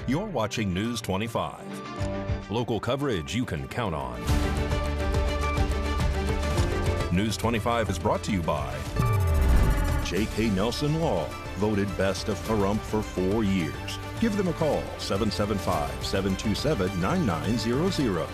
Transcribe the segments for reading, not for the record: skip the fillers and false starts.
You're watching News 25. Local coverage you can count on. News 25 is brought to you by J.K. Nelson Law, voted best of Pahrump for 4 years. Give them a call, 775-727-9900.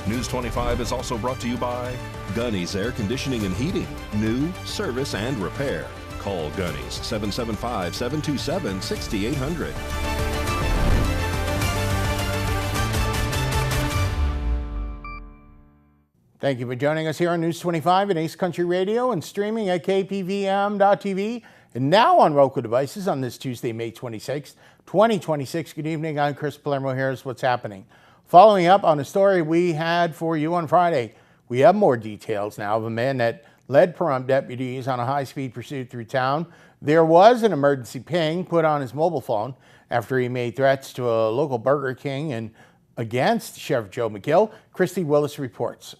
News 25 is also brought to you by Gunny's Air Conditioning and Heating. New, service, and repair. Call Gunny's, 775-727-6800. Thank you for joining us here on News 25 and Ace Country Radio and streaming at KPVM.TV and now on Roku devices on this Tuesday, May 26, 2026. Good evening. I'm Chris Palermo. Here's what's happening. Following up on a story we had for you on Friday, we have more details now of a man that led Pahrump deputies on a high-speed pursuit through town. There was an emergency ping put on his mobile phone after he made threats to a local Burger King and against Sheriff Joe McGill. Christy Willis reports.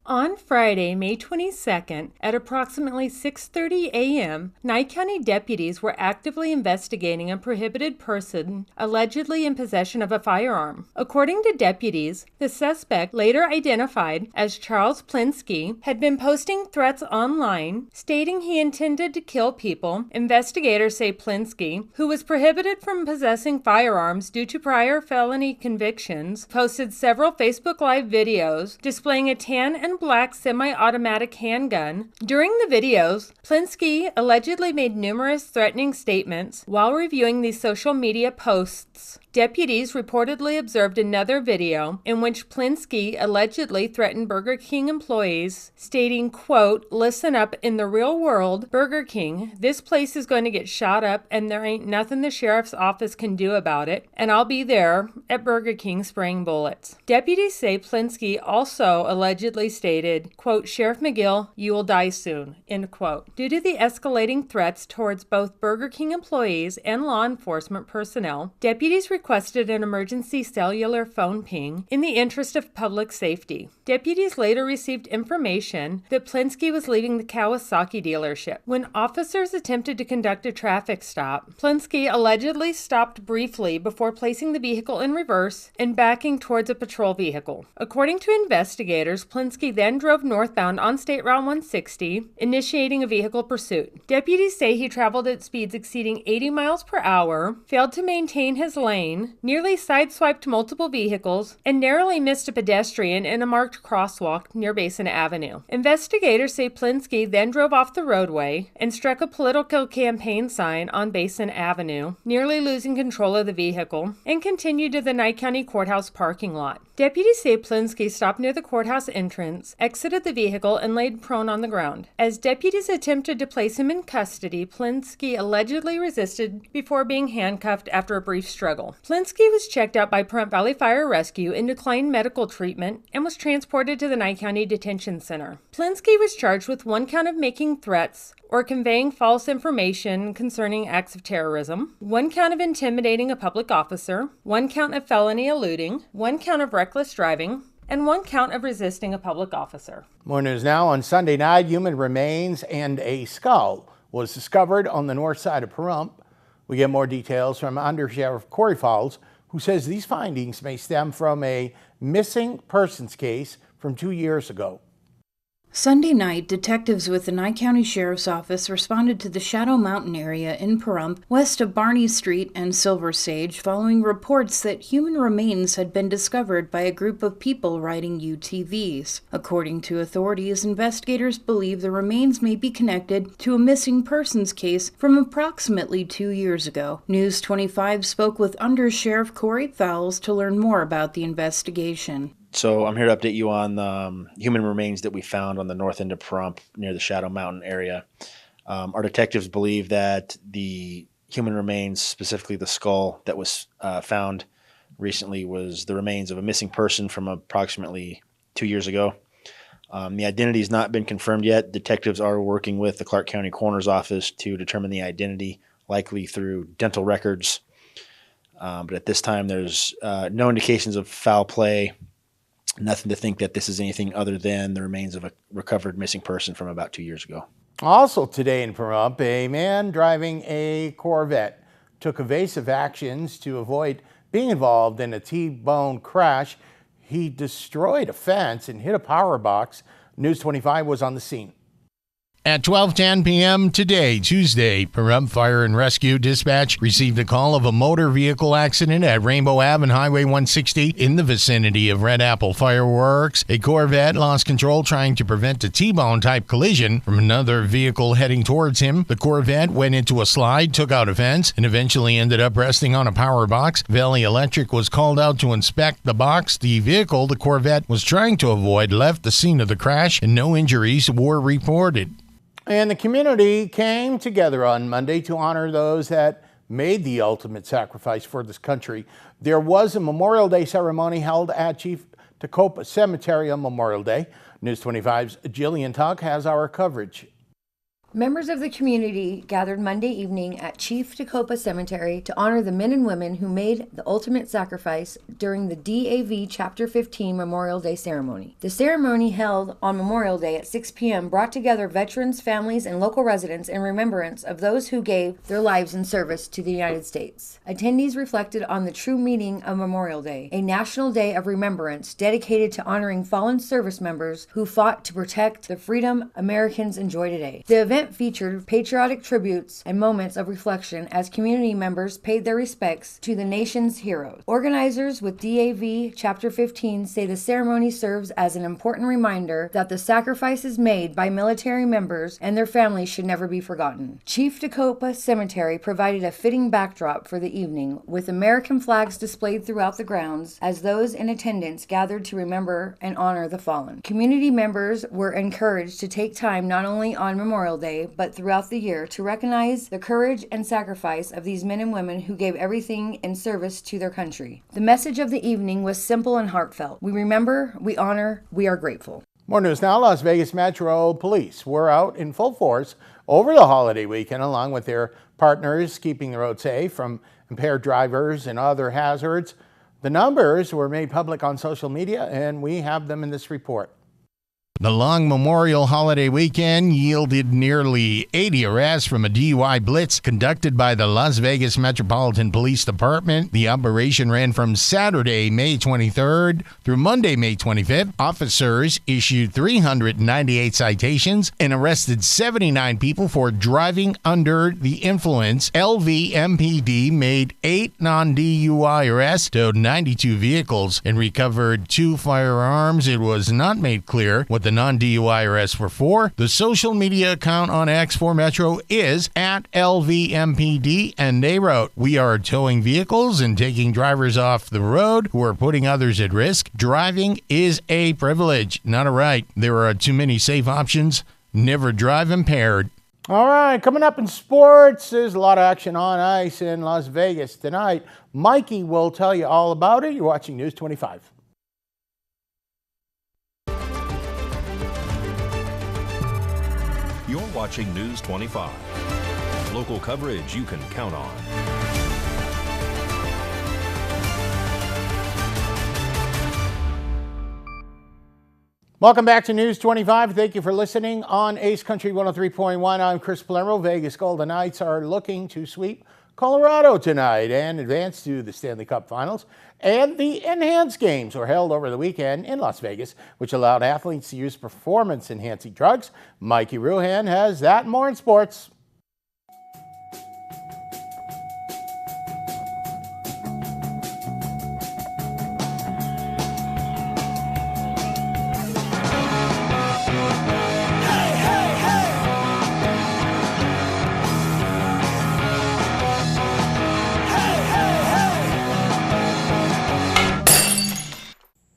On Friday, May 22nd, at approximately 6:30 a.m., Nye County deputies were actively investigating a prohibited person allegedly in possession of a firearm. According to deputies, the suspect, later identified as Charles Plinsky, had been posting threats online stating he intended to kill people. Investigators say Plinsky, who was prohibited from possessing firearms due to prior felony convictions, posted several Facebook Live videos displaying a tan and black semi-automatic handgun. During the videos, Plinsky allegedly made numerous threatening statements while reviewing these social media posts. Deputies reportedly observed another video in which Plinsky allegedly threatened Burger King employees, stating, quote, "Listen up, in the real world, Burger King, this place is going to get shot up and there ain't nothing the sheriff's office can do about it, and I'll be there at Burger King spraying bullets." Deputies say Plinsky also allegedly stated, quote, "Sheriff McGill, you will die soon," end quote. Due to the escalating threats towards both Burger King employees and law enforcement personnel, deputies requested an emergency cellular phone ping in the interest of public safety. Deputies later received information that Plinsky was leaving the Kawasaki dealership. When officers attempted to conduct a traffic stop, Plinsky allegedly stopped briefly before placing the vehicle in reverse and backing towards a patrol vehicle. According to investigators, Plinsky then drove northbound on State Route 160, initiating a vehicle pursuit. Deputies say he traveled at speeds exceeding 80 miles per hour, failed to maintain his lane, nearly sideswiped multiple vehicles, and narrowly missed a pedestrian in a marked crosswalk near Basin Avenue. Investigators say Plinsky then drove off the roadway and struck a political campaign sign on Basin Avenue, nearly losing control of the vehicle, and continued to the Nye County Courthouse parking lot. Deputies say Plinsky stopped near the courthouse entrance, exited the vehicle, and laid prone on the ground. As deputies attempted to place him in custody, Plinsky allegedly resisted before being handcuffed after a brief struggle. Plinsky was checked out by Pahrump Valley Fire Rescue and declined medical treatment and was transported to the Nye County Detention Center. Plinsky was charged with one count of making threats or conveying false information concerning acts of terrorism, one count of intimidating a public officer, one count of felony eluding, one count of reckless driving, and one count of resisting a public officer. More news now. On Sunday night, human remains and a skull was discovered on the north side of Pahrump. We get more details from Under Sheriff Corey Falls, who says these findings may stem from a missing persons case from 2 years ago. Sunday night, detectives with the Nye County Sheriff's Office responded to the Shadow Mountain area in Pahrump, west of Barney Street and Silver Sage, following reports that human remains had been discovered by a group of people riding UTVs. According to authorities, investigators believe the remains may be connected to a missing persons case from approximately 2 years ago. News 25 spoke with Under Sheriff Corey Fowles to learn more about the investigation. So I'm here to update you on the human remains that we found on the north end of Pahrump near the Shadow Mountain area. Our detectives believe that the human remains, specifically the skull that was found recently, was the remains of a missing person from approximately 2 years ago. The identity has not been confirmed yet. Detectives are working with the Clark County Coroner's Office to determine the identity, likely through dental records. But at this time, there's no indications of foul play. Nothing to think that this is anything other than the remains of a recovered missing person from about 2 years ago. Also today in Pahrump, a man driving a Corvette took evasive actions to avoid being involved in a T-bone crash. He destroyed a fence and hit a power box. News 25 was on the scene. At 12:10 p.m. today, Tuesday, Pahrump Fire and Rescue Dispatch received a call of a motor vehicle accident at Rainbow Ave and Highway 160 in the vicinity of Red Apple Fireworks. A Corvette lost control trying to prevent a T-bone type collision from another vehicle heading towards him. The Corvette went into a slide, took out a fence, and eventually ended up resting on a power box. Valley Electric was called out to inspect the box. The vehicle the Corvette was trying to avoid left the scene of the crash, and no injuries were reported. And the community came together on Monday to honor those that made the ultimate sacrifice for this country. There was a Memorial Day ceremony held at Chief Tecumseh Cemetery on Memorial Day. News 25's Jillian Tuck has our coverage. Members of the community gathered Monday evening at Chief Tecumseh Cemetery to honor the men and women who made the ultimate sacrifice during the DAV Chapter 15 Memorial Day ceremony. The ceremony held on Memorial Day at 6 p.m. brought together veterans, families, and local residents in remembrance of those who gave their lives in service to the United States. Attendees reflected on the true meaning of Memorial Day, a national day of remembrance dedicated to honoring fallen service members who fought to protect the freedom Americans enjoy today. The event featured patriotic tributes and moments of reflection as community members paid their respects to the nation's heroes. Organizers with DAV Chapter 15 say the ceremony serves as an important reminder that the sacrifices made by military members and their families should never be forgotten. Chief Tecumseh Cemetery provided a fitting backdrop for the evening, with American flags displayed throughout the grounds as those in attendance gathered to remember and honor the fallen. Community members were encouraged to take time not only on Memorial Day but throughout the year to recognize the courage and sacrifice of these men and women who gave everything in service to their country. The message of the evening was simple and heartfelt. We remember, we honor, we are grateful. More news now. Las Vegas Metro Police were out in full force over the holiday weekend along with their partners, keeping the road safe from impaired drivers and other hazards. The numbers were made public on social media, and we have them in this report. The long Memorial holiday weekend yielded nearly 80 arrests from a DUI blitz conducted by the Las Vegas Metropolitan Police Department. The operation ran from Saturday, May 23rd through Monday, May 25th. Officers issued 398 citations and arrested 79 people for driving under the influence. LVMPD made 8 non-DUI arrests, towed 92 vehicles, and recovered 2 firearms. It was not made clear what the non-DUI arrests were for. The social media account on X for Metro is at LVMPD, and they wrote, "We are towing vehicles and taking drivers off the road who are putting others at risk. Driving is a privilege, not a right. There are too many safe options. Never drive impaired." All right, coming up in sports, there's a lot of action on ice in Las Vegas tonight. Mikey will tell you all about it. You're watching News 25. You're watching News 25. Local coverage you can count on. Welcome back to News 25. Thank you for listening on Ace Country 103.1. I'm Chris Palermo. Vegas Golden Knights are looking to sweep Colorado tonight and advance to the Stanley Cup Finals. And the Enhanced Games were held over the weekend in Las Vegas, which allowed athletes to use performance-enhancing drugs. Mikey Ruhan has that and more in sports.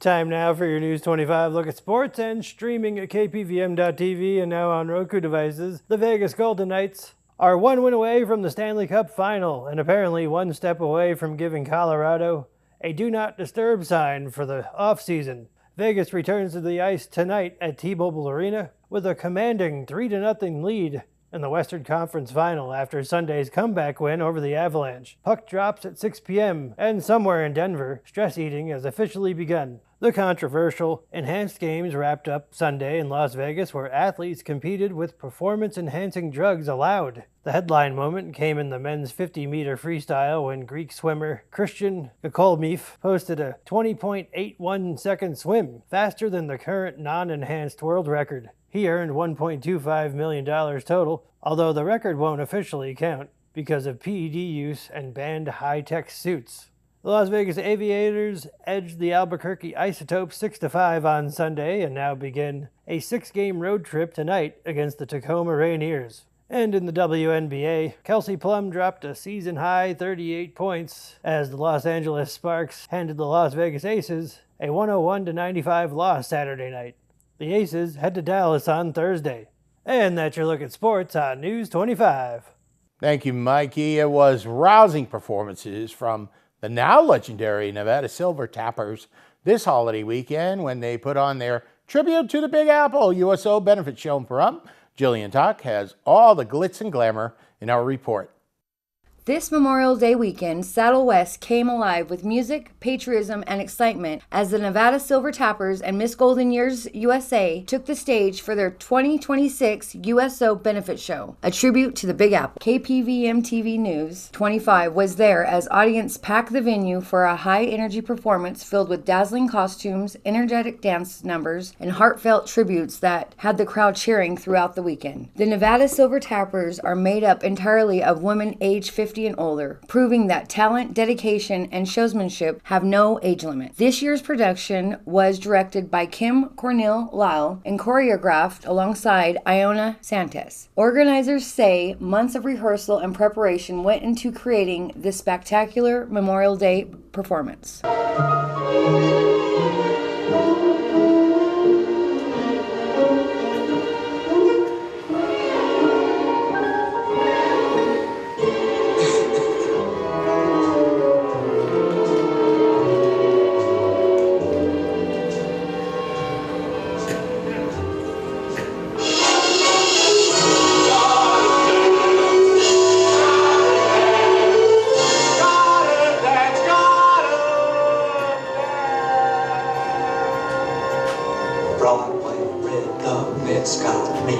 Time now for your News 25 look at sports, and streaming at KPVM.TV and now on Roku devices. The Vegas Golden Knights are 1 win away from the Stanley Cup Final and apparently 1 step away from giving Colorado a do not disturb sign for the offseason. Vegas returns to the ice tonight at T-Mobile Arena with a commanding 3-0 lead in the Western Conference Final after Sunday's comeback win over the Avalanche. Puck drops at 6 p.m. and somewhere in Denver, stress eating has officially begun. The controversial Enhanced Games wrapped up Sunday in Las Vegas, where athletes competed with performance-enhancing drugs allowed. The headline moment came in the men's 50-meter freestyle when Greek swimmer Christian Kokolmev posted a 20.81-second swim, faster than the current non-enhanced world record. He earned $1.25 million total, although the record won't officially count because of PED use and banned high-tech suits. The Las Vegas Aviators edged the Albuquerque Isotopes 6-5 on Sunday and now begin a 6-game road trip tonight against the Tacoma Rainiers. And in the WNBA, Kelsey Plum dropped a season-high 38 points as the Los Angeles Sparks handed the Las Vegas Aces a 101-95 loss Saturday night. The Aces head to Dallas on Thursday. And that's your look at sports on News 25. Thank you, Mikey. It was rousing performances from the now legendary Nevada Silver Tappers this holiday weekend when they put on their Tribute to the Big Apple USO benefit show in Pahrump. Jillian Tuck has all the glitz and glamour in our report. This Memorial Day weekend, Saddle West came alive with music, patriotism, and excitement as the Nevada Silver Tappers and Miss Golden Years USA took the stage for their 2026 USO benefit show, a tribute to the Big Apple. KPVM TV News 25 was there as audience packed the venue for a high-energy performance filled with dazzling costumes, energetic dance numbers, and heartfelt tributes that had the crowd cheering throughout the weekend. The Nevada Silver Tappers are made up entirely of women aged 50 and older, proving that talent, dedication, and showsmanship have no age limit. This year's production was directed by Kim Cornell Lyle and choreographed alongside Iona Santos. Organizers say months of rehearsal and preparation went into creating this spectacular Memorial Day performance.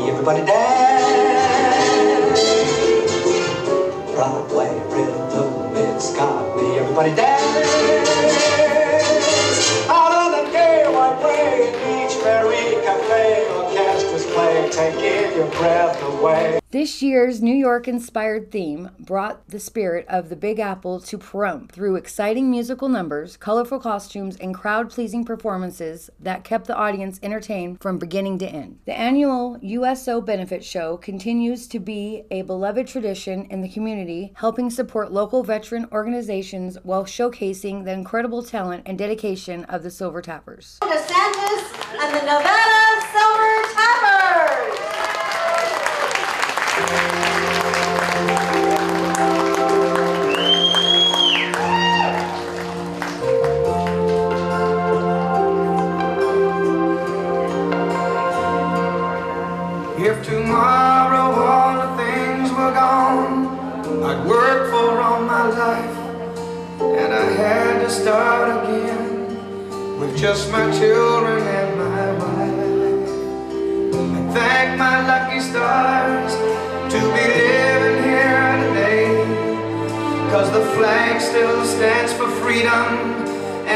Everybody dance. Broadway rhythm, it's got me. Everybody dance. Out on the gay white way in Beachberry Cafe, orchestras play, taking your breath away. This year's New York-inspired theme brought the spirit of the Big Apple to Pahrump through exciting musical numbers, colorful costumes, and crowd-pleasing performances that kept the audience entertained from beginning to end. The annual USO benefit show continues to be a beloved tradition in the community, helping support local veteran organizations while showcasing the incredible talent and dedication of the Silver Tappers. DeSantis and the Nevada Silver Tappers! If tomorrow all the things were gone I'd worked for all my life, and I had to start again with just my children and my wife. I thank my lucky stars to be living here today, 'cause the flag still stands for freedom.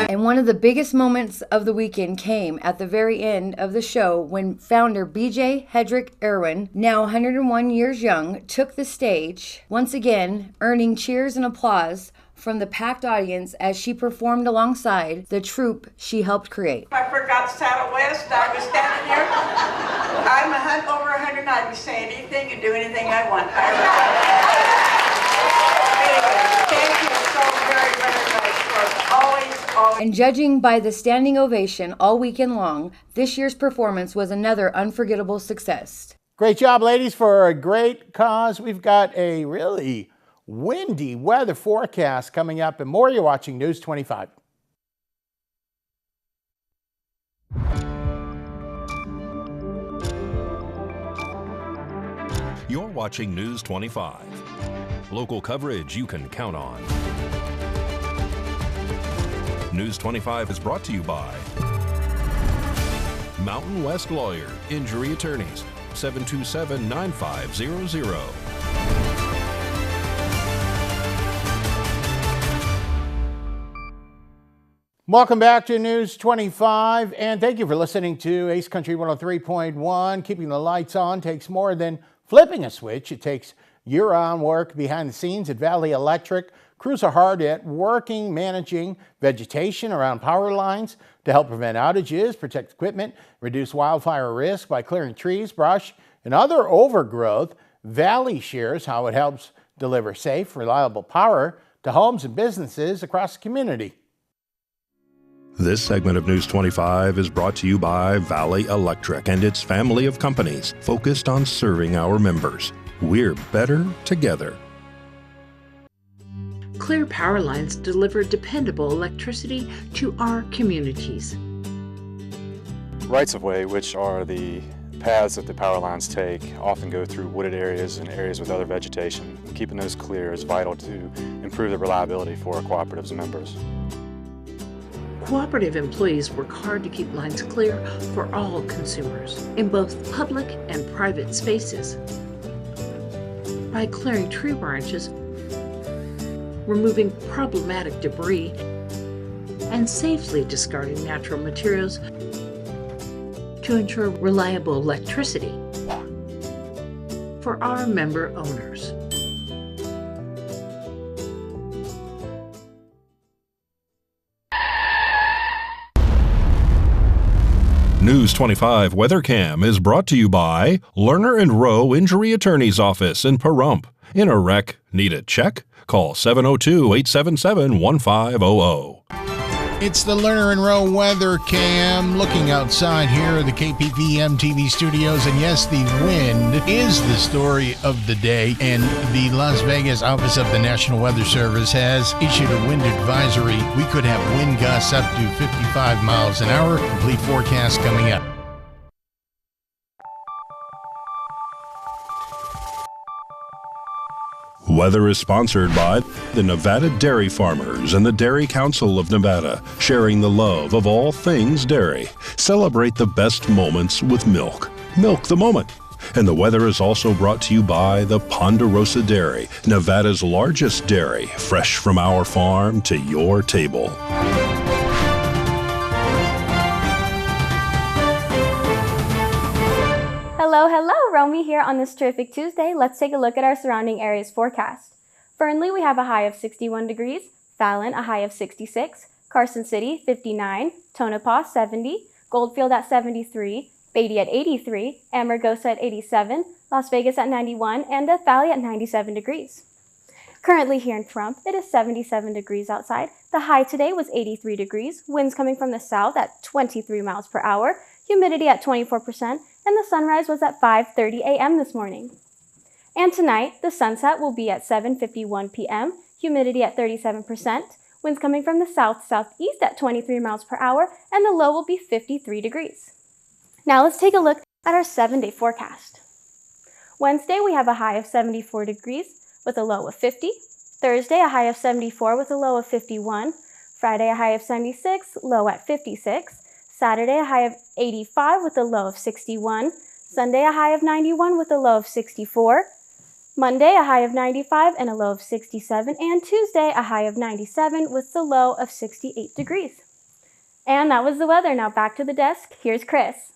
And one of the biggest moments of the weekend came at the very end of the show when founder BJ Hedrick Irwin, now 101 years young, took the stage, once again earning cheers and applause from the packed audience as she performed alongside the troupe she helped create. I forgot Saddle West. I was standing here. I'm over 100. I can say anything and do anything I want. Anyway, thank you so very, very much for always. And judging by the standing ovation all weekend long, this year's performance was another unforgettable success. Great job, ladies, for a great cause. We've got a really windy weather forecast coming up, and more. You're watching News 25. You're watching News 25. Local coverage you can count on. News 25 is brought to you by Mountain West Lawyer, Injury Attorneys, 727-9500. Welcome back to News 25, and thank you for listening to Ace Country 103.1. Keeping the lights on takes more than flipping a switch. It takes year-round work behind the scenes at Valley Electric. Crews are hard at working, managing vegetation around power lines to help prevent outages, protect equipment, reduce wildfire risk by clearing trees, brush, and other overgrowth. Valley shares how it helps deliver safe, reliable power to homes and businesses across the community. This segment of News 25 is brought to you by Valley Electric and its family of companies focused on serving our members. We're better together. Clear power lines deliver dependable electricity to our communities. Rights-of-way, which are the paths that the power lines take, often go through wooded areas and areas with other vegetation. Keeping those clear is vital to improve the reliability for our cooperative's members. Cooperative employees work hard to keep lines clear for all consumers in both public and private spaces. By clearing tree branches, removing problematic debris, and safely discarding natural materials to ensure reliable electricity for our member owners. News 25 WeatherCam is brought to you by Lerner and Rowe Injury Attorney's Office in Pahrump. In a wreck, need a check? Call 702-877-1500. It's the Lerner and Rowe Weather Cam. Looking outside here at the KPVM TV studios, and yes, the wind is the story of the day, and the Las Vegas office of the National Weather Service has issued a wind advisory. We could have wind gusts up to 55 miles an hour. Complete forecast coming up. Weather is sponsored by the Nevada Dairy Farmers and the Dairy Council of Nevada, sharing the love of all things dairy. Celebrate the best moments with milk. Milk the moment. And the weather is also brought to you by the Ponderosa Dairy, Nevada's largest dairy, fresh from our farm to your table. Hello, hello, Romy here on this terrific Tuesday. Let's take a look at our surrounding areas forecast. Fernley, we have a high of 61 degrees. Fallon, a high of 66. Carson City, 59. Tonopah, 70. Goldfield at 73. Beatty at 83. Amargosa at 87. Las Vegas at 91. And Death Valley at 97 degrees. Currently here in Pahrump, it is 77 degrees outside. The high today was 83 degrees. Winds coming from the south at 23 miles per hour. Humidity at 24%. And the sunrise was at 5:30 a.m. this morning. And tonight, the sunset will be at 7:51 p.m., humidity at 37%, winds coming from the south-southeast at 23 miles per hour, and the low will be 53 degrees. Now let's take a look at our 7-day forecast. Wednesday, we have a high of 74 degrees with a low of 50. Thursday, a high of 74 with a low of 51. Friday, a high of 76, low at 56. Saturday, a high of 85 with a low of 61. Sunday, a high of 91 with a low of 64. Monday, a high of 95 and a low of 67. And Tuesday, a high of 97 with the low of 68 degrees. And that was the weather. Now back to the desk. Here's Chris.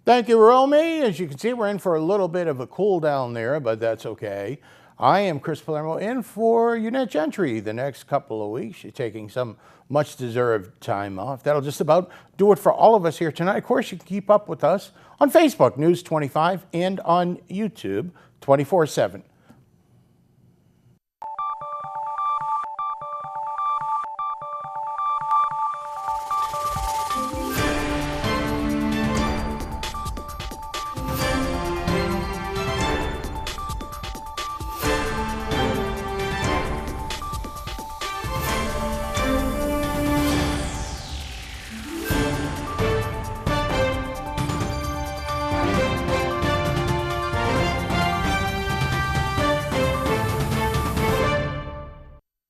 Thank you, Romy. As you can see, we're in for a little bit of a cool down there, but that's okay. I am Chris Palermo in for Unit Gentry the next couple of weeks. She's taking some much-deserved time off. That'll just about do it for all of us here tonight. Of course, you can keep up with us on Facebook, News 25, and on YouTube 24/7.